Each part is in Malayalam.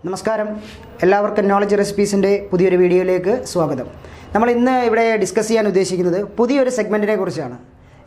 നമസ്കാരം, എല്ലാവർക്കും നോളജ് റെസിപ്പീസിൻ്റെ പുതിയൊരു വീഡിയോയിലേക്ക് സ്വാഗതം. നമ്മൾ ഇന്ന് ഇവിടെ ഡിസ്കസ് ചെയ്യാൻ ഉദ്ദേശിക്കുന്നത് പുതിയൊരു സെഗ്മെൻറ്റിനെ കുറിച്ചാണ്.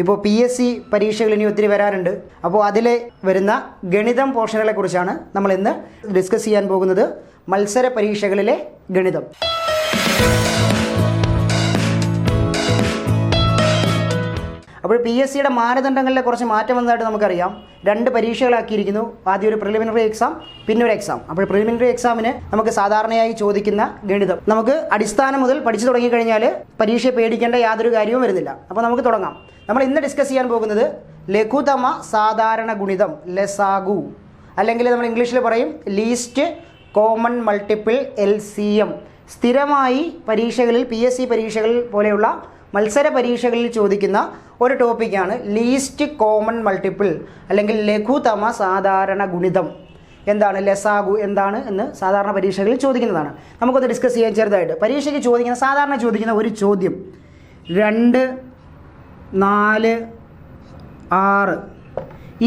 ഇപ്പോൾ PSC പരീക്ഷകൾ ഇനി ഒത്തിരി വരാറുണ്ട്. അപ്പോൾ അതിൽ വരുന്ന ഗണിതം പോർഷനുകളെ കുറിച്ചാണ് നമ്മൾ ഇന്ന് ഡിസ്കസ് ചെയ്യാൻ പോകുന്നത്. മത്സര പരീക്ഷകളിലെ ഗണിതം. അപ്പോൾ PSCയുടെ മാനദണ്ഡങ്ങളിലെ കുറച്ച് മാറ്റം വന്നതായിട്ട് നമുക്കറിയാം. 2 പരീക്ഷകളാക്കിയിരിക്കുന്നു. ആദ്യം ഒരു പ്രിലിമിനറി എക്സാം, പിന്നെ ഒരു എക്സാം. അപ്പോൾ പ്രിലിമിനറി എക്സാമിന് നമുക്ക് സാധാരണയായി ചോദിക്കുന്ന ഗണിതം നമുക്ക് അടിസ്ഥാനം മുതൽ പഠിച്ചു തുടങ്ങിക്കഴിഞ്ഞാൽ പരീക്ഷയെ പേടിക്കേണ്ട യാതൊരു കാര്യവും വരുന്നില്ല. അപ്പോൾ നമുക്ക് തുടങ്ങാം. നമ്മൾ ഇന്ന് ഡിസ്കസ് ചെയ്യാൻ പോകുന്നത് ലഘുതമ സാധാരണ ഗുണിതം, ലസാഗു, അല്ലെങ്കിൽ നമ്മൾ ഇംഗ്ലീഷിൽ പറയും ലീസ്റ്റ് കോമൺ മൾട്ടിപ്പിൾ LCM. സ്ഥിരമായി പരീക്ഷകളിൽ PSC പരീക്ഷകൾ പോലെയുള്ള മത്സര പരീക്ഷകളിൽ ചോദിക്കുന്ന ഒരു ടോപ്പിക്കാണ് ലീസ്റ്റ് കോമൺ മൾട്ടിപ്പിൾ അല്ലെങ്കിൽ ലഘുതമ സാധാരണ ഗുണിതം. എന്താണ് ലസാഗു എന്താണ് എന്ന് സാധാരണ പരീക്ഷകളിൽ ചോദിക്കുന്നതാണ്. നമുക്കൊന്ന് ഡിസ്കസ് ചെയ്യാൻ ചെറുതായിട്ട്. പരീക്ഷയ്ക്ക് സാധാരണ ചോദിക്കുന്ന ഒരു ചോദ്യം 2, 4, 6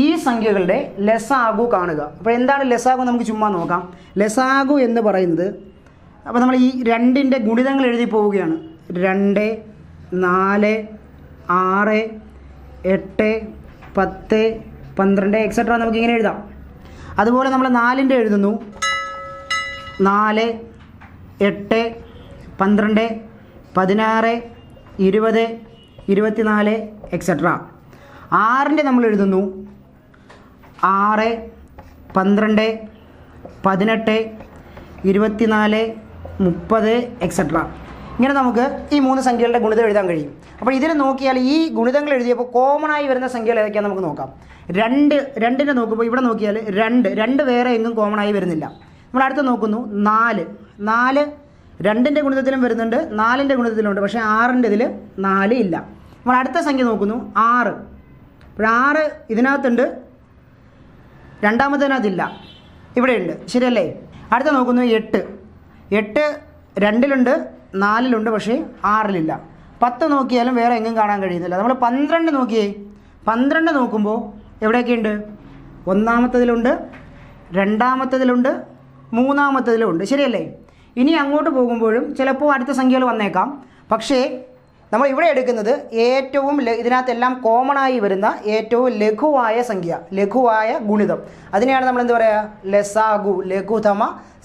ഈ സംഖ്യകളുടെ ലസാഗു കാണുക. അപ്പോൾ എന്താണ് ലസാഗു നമുക്ക് ചുമ്മാ നോക്കാം. ലസാഗു എന്ന് പറയുന്നത്, അപ്പോൾ നമ്മൾ ഈ 2ൻ്റെ ഗുണിതങ്ങൾ എഴുതി പോവുകയാണ്. 2, 4, 6, 8, 10, 12 എക്സെട്ര നമുക്കിങ്ങനെ എഴുതാം. അതുപോലെ നമ്മൾ 4ൻ്റെ എഴുതുന്നു. 4, 8, 12, 16, 20, 24 എക്സെട്ര. 6ൻ്റെ നമ്മൾ എഴുതുന്നു. 6, 12, 18, 24, 30 എക്സെട്ര. ഇങ്ങനെ നമുക്ക് ഈ 3 സംഖ്യകളുടെ ഗുണിതം എഴുതാൻ കഴിയും. അപ്പോൾ ഇതിൽ നോക്കിയാൽ ഈ ഗുണിതങ്ങൾ എഴുതിയപ്പോൾ കോമൺ ആയി വരുന്ന സംഖ്യകൾ ഏതൊക്കെയാണ് നമുക്ക് നോക്കാം. 2നെ നോക്കുമ്പോൾ ഇവിടെ നോക്കിയാൽ 2 വേറെ എങ്ങും കോമൺ ആയി വരുന്നില്ല. നമ്മൾ അടുത്ത് നോക്കുന്നു 4 2ൻ്റെ ഗുണിതത്തിലും വരുന്നുണ്ട്, 4ൻ്റെ ഗുണിതത്തിലുണ്ട്. പക്ഷേ 6ൻ്റെ ഇതിൽ 4 ഇല്ല. നമ്മൾ അടുത്ത സംഖ്യ നോക്കുന്നു 6. അപ്പോൾ 6 ഇതിനകത്തുണ്ട്, രണ്ടാമത്തേതിനകത്തില്ല, ഇവിടെയുണ്ട്, ശരിയല്ലേ? അടുത്ത നോക്കുന്നു 8 2ലുണ്ട്, 4ലുണ്ട്, പക്ഷേ 6ലില്ല. 10 നോക്കിയാലും വേറെ എങ്ങും കാണാൻ കഴിയുന്നില്ല. നമ്മൾ 12 നോക്കിയേ. 12 നോക്കുമ്പോൾ എവിടെയൊക്കെയുണ്ട്? ഒന്നാമത്തതിലുണ്ട്, രണ്ടാമത്തതിലുണ്ട്, മൂന്നാമത്തതിലുണ്ട്, ശരിയല്ലേ? ഇനി അങ്ങോട്ട് പോകുമ്പോഴും ചിലപ്പോൾ അടുത്ത സംഖ്യകൾ വന്നേക്കാം. പക്ഷേ നമ്മൾ ഇവിടെ എടുക്കുന്നത് ഏറ്റവും ഇതിനകത്തെല്ലാം കോമണായി വരുന്ന ഏറ്റവും ലഘുവായ സംഖ്യ, ലഘുവായ ഗുണിതം. അതിനെയാണ് നമ്മൾ എന്ത് പറയുക? ലസാഗു, ലഘുതമ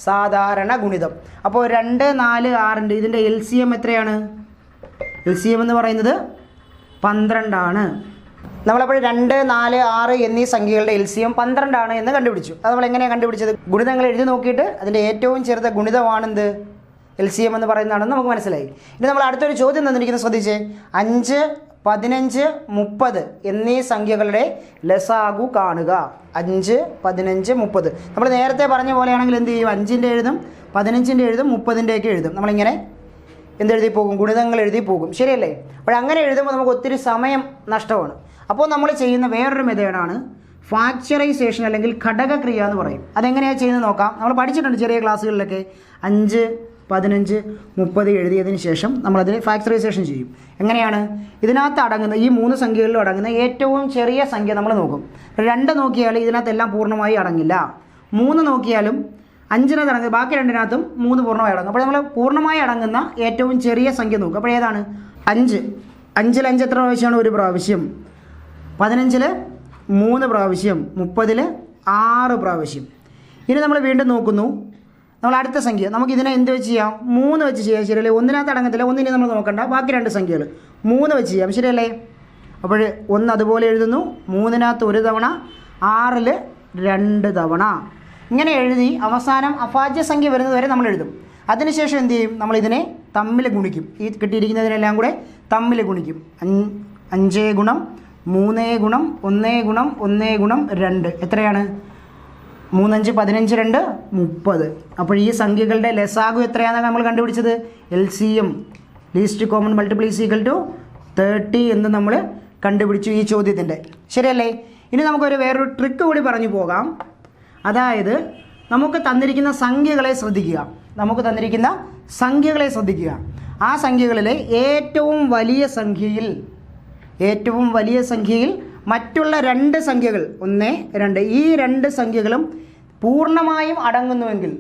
സാധാരണ ഗുണിതം. അപ്പോൾ 2, 4, 6 ഇതിൻ്റെ LCM എത്രയാണ്? LCM എന്ന് പറയുന്നത് 12 ആണ്. നമ്മളപ്പോൾ 2, 4, 6 എന്നീ സംഖ്യകളുടെ LCM 12 ആണ് എന്ന് കണ്ടുപിടിച്ചു. അത് നമ്മൾ എങ്ങനെയാണ് കണ്ടുപിടിച്ചത്? ഗുണിതങ്ങൾ എഴുതി നോക്കിയിട്ട് അതിൻ്റെ ഏറ്റവും ചെറുത ഗുണിതമാണെന്ത്? LCM എന്ന് പറയുന്നതാണെന്ന് നമുക്ക് മനസ്സിലായി. ഇനി നമ്മൾ അടുത്തൊരു ചോദ്യം തന്നിരിക്കുന്നത് ശ്രദ്ധിച്ചേ. 5, 15, 30 എന്നീ സംഖ്യകളുടെ ലസാഗു കാണുക. 5, 15, 30 നമ്മൾ നേരത്തെ പറഞ്ഞ പോലെയാണെങ്കിൽ എന്ത് ചെയ്യും? 5ൻ്റെ എഴുതും, 15ൻ്റെ എഴുതും, 30ൻ്റെയൊക്കെ എഴുതും. നമ്മളിങ്ങനെ എന്തെഴുതി പോകും? ഗുണിതങ്ങൾ എഴുതി പോകും, ശരിയല്ലേ? അപ്പോൾ അങ്ങനെ എഴുതുമ്പോൾ നമുക്ക് ഒത്തിരി സമയം നഷ്ടമാണ്. അപ്പോൾ നമ്മൾ ചെയ്യുന്ന വേറൊരു മെത്തേഡാണ് ഫാക്ടറൈസേഷൻ അല്ലെങ്കിൽ ഘടകക്രിയ എന്ന് പറയും. അതെങ്ങനെയാണ് ചെയ്യുന്നത് നോക്കാം. നമ്മൾ പഠിച്ചിട്ടുണ്ട് ചെറിയ ക്ലാസ്സുകളിലൊക്കെ. 5, 15, 30 എഴുതിയതിന് ശേഷം നമ്മളതിൽ ഫാക്ടറൈസേഷൻ ചെയ്യും. എങ്ങനെയാണ്? ഇതിനകത്ത് അടങ്ങുന്ന ഈ 3 സംഖ്യകളിലും അടങ്ങുന്ന ഏറ്റവും ചെറിയ സംഖ്യ നമ്മൾ നോക്കും. 2 നോക്കിയാൽ ഇതിനകത്തെല്ലാം പൂർണ്ണമായി അടങ്ങില്ല. 3 നോക്കിയാലും 5-നകത്ത് അടങ്ങും, ബാക്കി 2-നകത്തും 3 പൂർണ്ണമായി അടങ്ങും. അപ്പോൾ നമ്മൾ പൂർണ്ണമായി അടങ്ങുന്ന ഏറ്റവും ചെറിയ സംഖ്യ നോക്കും. അപ്പോൾ ഏതാണ്? 5. 5-ൽ 5 എത്ര പ്രാവശ്യമാണ്? 1 പ്രാവശ്യം. 15-ൽ 3 പ്രാവശ്യം. 30-ൽ 6 പ്രാവശ്യം. ഇനി നമ്മൾ വീണ്ടും നോക്കുന്നു. നമ്മൾ അടുത്ത സംഖ്യ നമുക്കിതിനെ എന്ത് വെച്ച് ചെയ്യാം? 3 വെച്ച് ചെയ്യാം, ശരിയല്ലേ? 1-നകത്ത് അടങ്ങത്തില്ല, 1-നെ നമ്മൾ നോക്കണ്ട, ബാക്കി 2 സംഖ്യകൾ 3 വെച്ച് ചെയ്യാം, ശരിയല്ലേ? അപ്പോൾ 1 അതുപോലെ എഴുതുന്നു. 3-നകത്ത് 1 തവണ, 6-ൽ 2 തവണ. ഇങ്ങനെ എഴുതി അവസാനം അഭാജ്യ സംഖ്യ വരുന്നത് വരെ നമ്മൾ എഴുതും. അതിനുശേഷം എന്ത് ചെയ്യും? നമ്മളിതിനെ തമ്മിൽ ഗുണിക്കും. ഈ കിട്ടിയിരിക്കുന്നതിനെല്ലാം കൂടെ തമ്മിൽ ഗുണിക്കും. 5 ഗുണം 3 ഗുണം 1 ഗുണം 1 ഗുണം 2 എത്രയാണ്? 3, 5, 15, 2, 30. അപ്പോൾ ഈ സംഖ്യകളുടെ ലസാഗു എത്രയാണെന്നാണ് നമ്മൾ കണ്ടുപിടിച്ചത്? LCM, least common multiple is equal to 30 എന്ന് നമ്മൾ കണ്ടുപിടിച്ചു ഈ ചോദ്യത്തിൻ്റെ, ശരിയല്ലേ? ഇനി നമുക്കൊരു വേറൊരു ട്രിക്ക് കൂടി പറഞ്ഞു പോകാം. അതായത് നമുക്ക് തന്നിരിക്കുന്ന സംഖ്യകളെ ശ്രദ്ധിക്കുക. ആ സംഖ്യകളിലെ ഏറ്റവും വലിയ സംഖ്യയിൽ മറ്റുള്ള 2 സംഖ്യകൾ 1, 2 ഈ 2 സംഖ്യകളും പൂർണ്ണമായും അടങ്ങുന്നുവെങ്കിൽ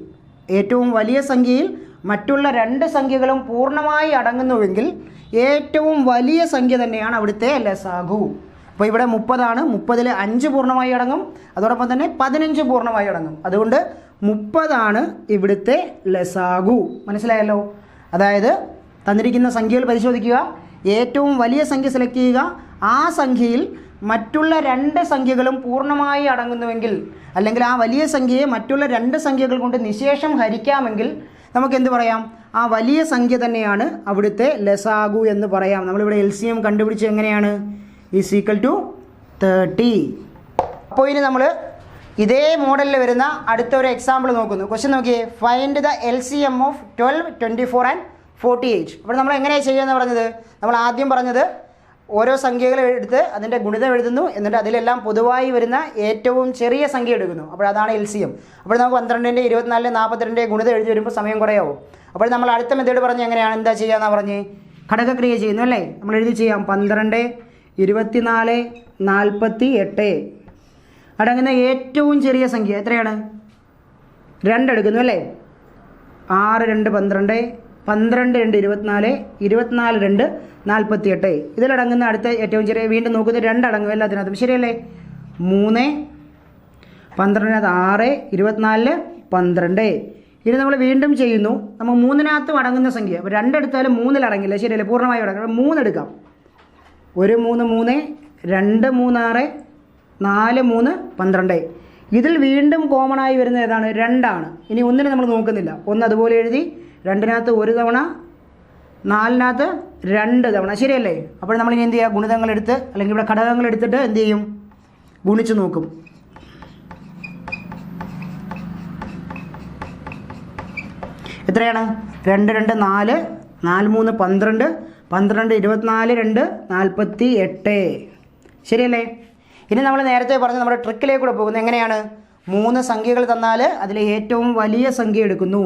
ഏറ്റവും വലിയ സംഖ്യയിൽ മറ്റുള്ള രണ്ട് സംഖ്യകളും പൂർണ്ണമായി അടങ്ങുന്നുവെങ്കിൽ ഏറ്റവും വലിയ സംഖ്യ തന്നെയാണ് അവിടുത്തെ ലസാഗു. അപ്പോൾ ഇവിടെ 30 30-ൽ 5 പൂർണ്ണമായി അടങ്ങും, അതോടൊപ്പം തന്നെ 15 പൂർണ്ണമായി അടങ്ങും. അതുകൊണ്ട് 30 ഇവിടുത്തെ ലസാഗു. മനസ്സിലായല്ലോ? അതായത് തന്നിരിക്കുന്ന സംഖ്യകൾ പരിശോധിക്കുക, ഏറ്റവും വലിയ സംഖ്യ സെലക്ട് ചെയ്യുക, ആ സംഖ്യയിൽ മറ്റുള്ള രണ്ട് സംഖ്യകളും പൂർണ്ണമായി അടങ്ങുന്നുവെങ്കിൽ, അല്ലെങ്കിൽ ആ വലിയ സംഖ്യയെ മറ്റുള്ള രണ്ട് സംഖ്യകൾ കൊണ്ട് നിശേഷം ഹരിക്കാമെങ്കിൽ നമുക്ക് എന്ത് പറയാം? ആ വലിയ സംഖ്യ തന്നെയാണ് അവിടുത്തെ ലസാഗു എന്ന് പറയാം. നമ്മളിവിടെ LCM കണ്ടുപിടിച്ച് എങ്ങനെയാണ്? = 30. അപ്പോൾ ഇനി നമ്മൾ ഇതേ മോഡലിൽ വരുന്ന അടുത്തൊരു എക്സാമ്പിൾ നോക്കുന്നു. ക്വസ്റ്റ്യൻ നോക്കിയേ, find the LCM of 12, 24 and 48. അപ്പോൾ നമ്മൾ എങ്ങനെയാണ് ചെയ്യുകയെന്ന് പറഞ്ഞത്? നമ്മൾ ആദ്യം പറഞ്ഞത് ഓരോ സംഖ്യകൾ എടുത്ത് അതിൻ്റെ ഗുണിതം എഴുതുന്നു, എന്നിട്ട് അതിലെല്ലാം പൊതുവായി വരുന്ന ഏറ്റവും ചെറിയ സംഖ്യ എടുക്കുന്നു. അപ്പോൾ അതാണ് LCM. അപ്പോൾ നമുക്ക് 12, 24, 42 ഗുണിതം എഴുതി വരുമ്പോൾ സമയം കുറയാവും. അപ്പോൾ നമ്മൾ അടുത്ത മെത്തേഡ് പറഞ്ഞ് എങ്ങനെയാണ് എന്താ ചെയ്യാമെന്നാണ് പറഞ്ഞ് ഘടകക്രിയ ചെയ്യുന്നു അല്ലേ? നമ്മൾ എഴുതി ചെയ്യാം. 12, 24, 48 അടങ്ങുന്ന ഏറ്റവും ചെറിയ സംഖ്യ എത്രയാണ്? 2 എടുക്കുന്നു അല്ലേ? 6, 2, 12, 12, 2, 24, 24, 2, 48. ഇതിലടങ്ങുന്ന അടുത്ത ഏറ്റവും ചെറിയ വീണ്ടും നോക്കുന്നത് 2 അടങ്ങും എല്ലാത്തിനകത്തും, ശരിയല്ലേ? 3, 12, 6, 24, 12. ഇനി നമ്മൾ വീണ്ടും ചെയ്യുന്നു. നമ്മൾ 3-നകത്തും അടങ്ങുന്ന സംഖ്യ. അപ്പോൾ 2 എടുത്താലും 3-ൽ അടങ്ങില്ല, ശരിയല്ലേ? പൂർണ്ണമായി അടങ്ങും. 3 എടുക്കാം. 1, 3, 3, 2, 3, 6, 4, 3, 12. ഇതിൽ വീണ്ടും കോമൺ ആയി വരുന്നത് ഏതാണ്? 2 ആണ്. ഇനി 1-നെ നമ്മൾ നോക്കുന്നില്ല. 1 അതുപോലെ എഴുതി, 2-നകത്ത് 1 തവണ, 4-നകത്ത് 2 തവണ, ശരിയല്ലേ? അപ്പോൾ നമ്മൾ ഇനി എന്ത് ചെയ്യുക? ഗുണിതങ്ങൾ എടുത്ത് അല്ലെങ്കിൽ ഇവിടെ ഘടകങ്ങൾ എടുത്തിട്ട് എന്ത് ചെയ്യും? ഗുണിച്ച് നോക്കും. എത്രയാണ്? 2, 2, 4, 4, 3, 12, 12, 24, 2, 48. ശരിയല്ലേ? ഇനി നമ്മൾ നേരത്തെ പറഞ്ഞ് നമ്മുടെ ട്രിക്കിലേക്ക് കൂടെ പോകുന്നത് എങ്ങനെയാണ്? 3 സംഖ്യകൾ തന്നാൽ അതിലെ ഏറ്റവും വലിയ സംഖ്യ എടുക്കുന്നു.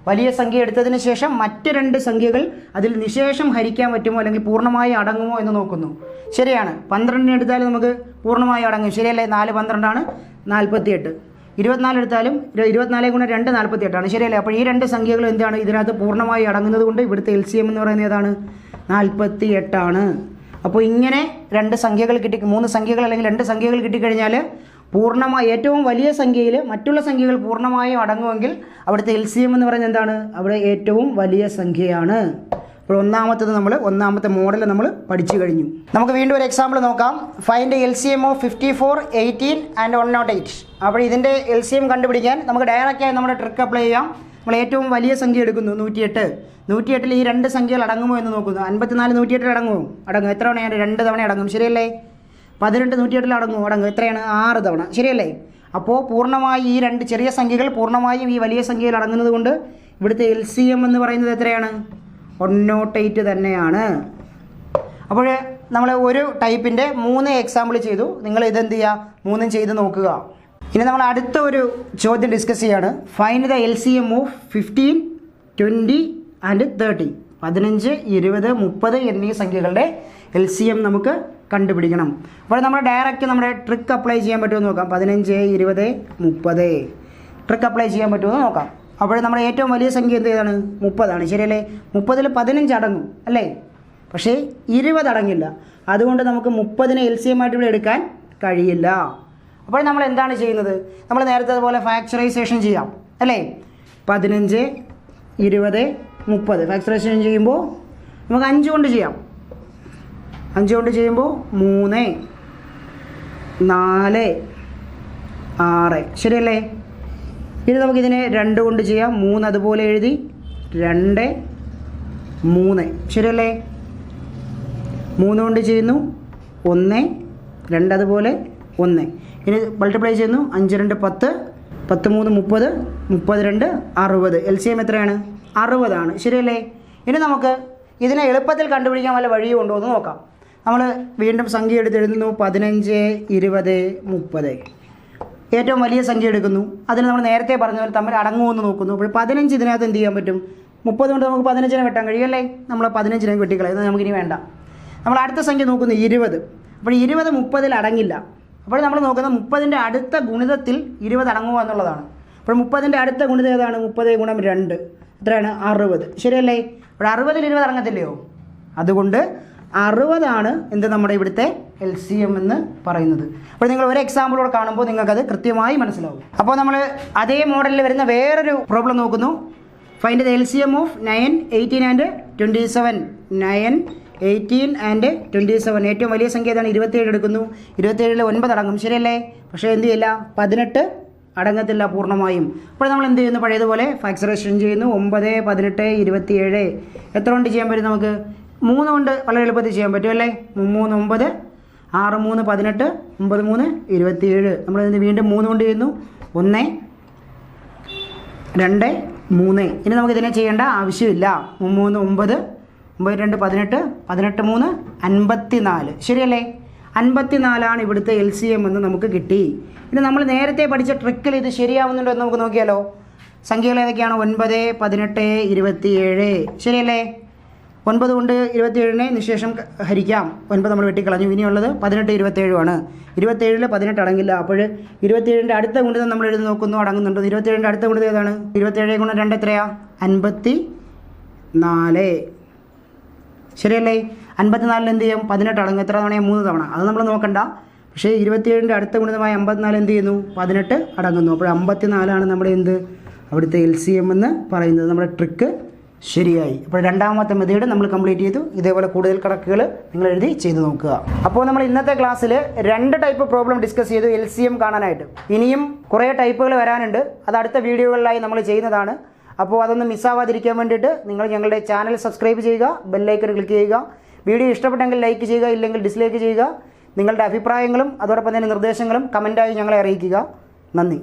വലിയ സംഖ്യ എടുത്തതിന് ശേഷം മറ്റ് 2 സംഖ്യകൾ അതിൽ നിശേഷം ഹരിക്കാൻ പറ്റുമോ അല്ലെങ്കിൽ പൂർണ്ണമായി അടങ്ങുമോ എന്ന് നോക്കുന്നു. ശരിയാണ്. 12 എടുത്താൽ നമുക്ക് പൂർണ്ണമായി അടങ്ങും, ശരിയല്ലേ? 4, 12 48. 24 എടുത്താലും 24 × 2 48 ശരിയല്ലേ? അപ്പോൾ ഈ 2 സംഖ്യകൾ എന്താണ്? ഇതിനകത്ത് പൂർണ്ണമായി അടങ്ങുന്നത് കൊണ്ട് ഇവിടുത്തെ LCM എന്ന് പറയുന്നത് ഏതാണ്? 48. അപ്പോൾ ഇങ്ങനെ 2 സംഖ്യകൾ കിട്ടി, 3 സംഖ്യകൾ അല്ലെങ്കിൽ 2 സംഖ്യകൾ കിട്ടിക്കഴിഞ്ഞാൽ പൂർണ്ണമായി ഏറ്റവും വലിയ സംഖ്യയിൽ മറ്റുള്ള സംഖ്യകൾ പൂർണ്ണമായും അടങ്ങുമെങ്കിൽ അവിടുത്തെ LCM എന്ന് പറയുന്നത് എന്താണ്? അവിടെ ഏറ്റവും വലിയ സംഖ്യയാണ്. അപ്പോൾ ഒന്നാമത്തെ മോഡൽ നമ്മൾ പഠിച്ചു കഴിഞ്ഞു. നമുക്ക് വീണ്ടും ഒരു എക്സാമ്പിൾ നോക്കാം. Find LCM of 54, 18 and 108. അപ്പോൾ ഇതിൻ്റെ LCM കണ്ടുപിടിക്കാൻ നമുക്ക് ഡയറക്റ്റായി നമ്മുടെ ട്രിക്ക് അപ്ലൈ ചെയ്യാം. നമ്മൾ ഏറ്റവും വലിയ സംഖ്യ എടുക്കുന്നു, 108. 108-ൽ ഈ 2 സംഖ്യകൾ അടങ്ങുമോ എന്ന് നോക്കുന്നു. 54 108 അടങ്ങുമോ? അടങ്ങും. എത്ര തവണയാണ്? 2 തവണ അടങ്ങും, ശരിയല്ലേ? 18 108-ൽ അടങ്ങുമോ? അടങ്ങും. എത്രയാണ്? 6 തവണ, ശരിയല്ലേ? അപ്പോൾ പൂർണ്ണമായി ഈ 2 ചെറിയ സംഖ്യകൾ പൂർണ്ണമായും ഈ വലിയ സംഖ്യയിൽ അടങ്ങുന്നത് കൊണ്ട് ഇവിടുത്തെ LCM എന്ന് പറയുന്നത് എത്രയാണ്? 108 തന്നെയാണ്. അപ്പോൾ നമ്മൾ ഒരു ടൈപ്പിൻ്റെ 3 എക്സാമ്പിൾ ചെയ്തു. നിങ്ങൾ ഇതെന്ത് ചെയ്യുക? 3 ചെയ്ത് നോക്കുക. ഇനി നമ്മൾ അടുത്ത ഒരു ചോദ്യം ഡിസ്കസ് ചെയ്യാണ്. Find the LCM of 15, 20 and 30. 15, 20, 30 എന്നീ സംഖ്യകളുടെ LCM നമുക്ക് കണ്ടുപിടിക്കണം. അപ്പോൾ നമ്മൾ ഡയറക്റ്റ് നമ്മുടെ ട്രിക്ക് അപ്ലൈ ചെയ്യാൻ പറ്റുമെന്ന് നോക്കാം. 15, 20, 30 ട്രിക്ക് അപ്ലൈ ചെയ്യാൻ പറ്റുമെന്ന് നോക്കാം. അപ്പോൾ നമ്മുടെ ഏറ്റവും വലിയ സംഖ്യ എന്ത് ചെയ്താണ്? 30, ശരിയല്ലേ? 30-ൽ 15 അടങ്ങും അല്ലേ? പക്ഷേ 20 അടങ്ങില്ല. അതുകൊണ്ട് നമുക്ക് 30-നെ LCM ആയിട്ട് ഇവിടെ എടുക്കാൻ കഴിയില്ല. അപ്പോൾ നമ്മൾ എന്താണ് ചെയ്യുന്നത്? നമ്മൾ നേരത്തെ അതുപോലെ ഫാക്ടറൈസേഷൻ ചെയ്യാം അല്ലേ? 15, 20, 30 ഫാക്ടറൈസേഷൻ ചെയ്യുമ്പോൾ നമുക്ക് 5 കൊണ്ട് ചെയ്യാം. 5 കൊണ്ട് ചെയ്യുമ്പോൾ 3, 4, 6 ശരിയല്ലേ? ഇനി നമുക്കിതിനെ 2 കൊണ്ട് ചെയ്യാം. 3 അതുപോലെ എഴുതി, 2, 3 ശരിയല്ലേ? 3 കൊണ്ട് ചെയ്യുന്നു, 1, 2 അതുപോലെ 1. ഇനി മൾട്ടിപ്ലൈ ചെയ്യുന്നു. 5, 2, 10, 10, 3, 30, 32, 60. LCM എത്രയാണ്? 60 ശരിയല്ലേ? ഇനി നമുക്ക് ഇതിനെ എളുപ്പത്തിൽ കണ്ടുപിടിക്കാൻ വല്ല വഴിയും ഉണ്ടോ എന്ന് നോക്കാം. നമ്മൾ വീണ്ടും സംഖ്യ എടുത്ത് എഴുതുന്നു. 15, 20, 30 ഏറ്റവും വലിയ സംഖ്യ എടുക്കുന്നു. അതിന് നമ്മൾ നേരത്തെ പറഞ്ഞ പോലെ തമ്മിൽ അടങ്ങുമെന്ന് നോക്കുന്നു. അപ്പോൾ 15 ഇതിനകത്ത് എന്ത് ചെയ്യാൻ പറ്റും? 30 കൊണ്ട് നമുക്ക് 15-നെ വെട്ടാൻ കഴിയുമല്ലേ? നമ്മൾ 15-നെ വെട്ടിക്കളയുന്നത് നമുക്കിനി വേണ്ട. നമ്മൾ അടുത്ത സംഖ്യ നോക്കുന്നു, 20. അപ്പോൾ 20 30-ൽ അടങ്ങില്ല. അപ്പോൾ നമ്മൾ നോക്കുന്നത് 30-ൻ്റെ അടുത്ത ഗുണിതത്തിൽ 20 അടങ്ങുമോ എന്നുള്ളതാണ്. അപ്പോൾ 30ൻ്റെ അടുത്ത ഗുണിതം ഏതാണ്? 30 ഗുണം 2 എത്രയാണ്? 60. ശരിയല്ലേ? അപ്പോൾ 60ൽ 20 അടങ്ങത്തില്ലയോ? അതുകൊണ്ട് 60 എന്ത് നമ്മുടെ ഇവിടുത്തെ LCM എന്ന് പറയുന്നത്. അപ്പോൾ നിങ്ങൾ ഒരു എക്സാമ്പിളോടെ കാണുമ്പോൾ നിങ്ങൾക്കത് കൃത്യമായി മനസ്സിലാവും. അപ്പോൾ നമ്മൾ അതേ മോഡലിൽ വരുന്ന വേറൊരു പ്രോബ്ലം നോക്കുന്നു. Find the LCM of 9, 18 and 27. 9, 18 and 27. ഏറ്റവും വലിയ സംഖ്യ ഏതാണ്? 27 എടുക്കുന്നു. 27ൽ 9 അടങ്ങും. ശരിയല്ലേ? പക്ഷേ എന്ത് ചെയ്യില്ല? 18 അടങ്ങത്തില്ല പൂർണ്ണമായും. അപ്പോൾ നമ്മൾ എന്ത് ചെയ്യുന്നു? പഴയതുപോലെ ഫാക്ടറൈസേഷൻ ചെയ്യുന്നു. 9, 18, 27 എത്ര കൊണ്ട് ചെയ്യാൻ പറ്റും? നമുക്ക് 3 കൊണ്ട് വളരെ എളുപ്പത്തിൽ ചെയ്യാൻ പറ്റും അല്ലേ? 3, 9, 6, 3, 18, 9, 3, 27. നമ്മൾ ഇതിന് വീണ്ടും 3 കൊണ്ട് ചെയ്യുന്നു. 1, 2, 3. ഇനി നമുക്കിതിനെ ചെയ്യേണ്ട ആവശ്യമില്ല. 3, 9, 9, 2, 18, 18, 3, 54. ശരിയല്ലേ? 54 ഇവിടുത്തെ LCM എന്ന് നമുക്ക് കിട്ടി. ഇനി നമ്മൾ നേരത്തെ പഠിച്ച ട്രിക്കിൽ ഇത് ശരിയാവുന്നുണ്ടോ എന്ന് നമുക്ക് നോക്കിയാലോ? സംഖ്യകൾ ഏതൊക്കെയാണ്? 9, 18, 27. ശരിയല്ലേ? 9 കൊണ്ട് 27നെ നിശേഷം ഹരിക്കാം. 9 നമ്മൾ വെട്ടിക്കളഞ്ഞു. ഇനിയുള്ളത് 18, 27 ആണ്. 27ൽ 18 അടങ്ങില്ല. അപ്പോൾ 27ൻ്റെ അടുത്ത ഗുണിതം നമ്മൾ എഴുതി നോക്കുന്നു. അടങ്ങുന്നുണ്ടോ? 27ൻ്റെ അടുത്ത ഗുണിതം ഏതാണ്? 27 ഗുണം 2 എത്രയാ? 54. ശരിയല്ലേ? 54ൽ എന്ത് ചെയ്യും? 18 അടങ്ങും. എത്ര തവണ? 3 തവണ. അത് നമ്മൾ നോക്കണ്ട. പക്ഷേ 27ൻ്റെ അടുത്ത ഗുണിതമായ 54 എന്ത് ചെയ്യുന്നു? 18 അടങ്ങുന്നു. അപ്പോൾ 54 നമ്മുടെ എന്ത് അവിടുത്തെ LCM എന്ന് പറയുന്നത്. നമ്മുടെ ട്രിക്ക് ശരിയായി. അപ്പോൾ രണ്ടാമത്തെ മെത്തേഡ് നമ്മൾ കംപ്ലീറ്റ് ചെയ്തു. ഇതേപോലെ കൂടുതൽ കണക്കുകൾ നിങ്ങൾ എഴുതി ചെയ്ത് നോക്കുക. അപ്പോൾ നമ്മൾ ഇന്നത്തെ ക്ലാസ്സിൽ 2 ടൈപ്പ് പ്രോബ്ലം ഡിസ്കസ് ചെയ്തു LCM കാണാനായിട്ട്. ഇനിയും കുറേ ടൈപ്പുകൾ വരാനുണ്ട്. അത് അടുത്ത വീഡിയോകളിലായി നമ്മൾ ചെയ്യുന്നതാണ്. അപ്പോൾ അതൊന്ന് മിസ്സാവാതിരിക്കാൻ വേണ്ടിയിട്ട് നിങ്ങൾ ഞങ്ങളുടെ ചാനൽ സബ്സ്ക്രൈബ് ചെയ്യുക, ബെല്ലൈക്കൺ ക്ലിക്ക് ചെയ്യുക. വീഡിയോ ഇഷ്ടപ്പെട്ടെങ്കിൽ ലൈക്ക് ചെയ്യുക, ഇല്ലെങ്കിൽ ഡിസ്ലൈക്ക് ചെയ്യുക. നിങ്ങളുടെ അഭിപ്രായങ്ങളും അതോടൊപ്പം തന്നെ നിർദ്ദേശങ്ങളും കമൻറ്റായി ഞങ്ങളെ അറിയിക്കുക. നന്ദി.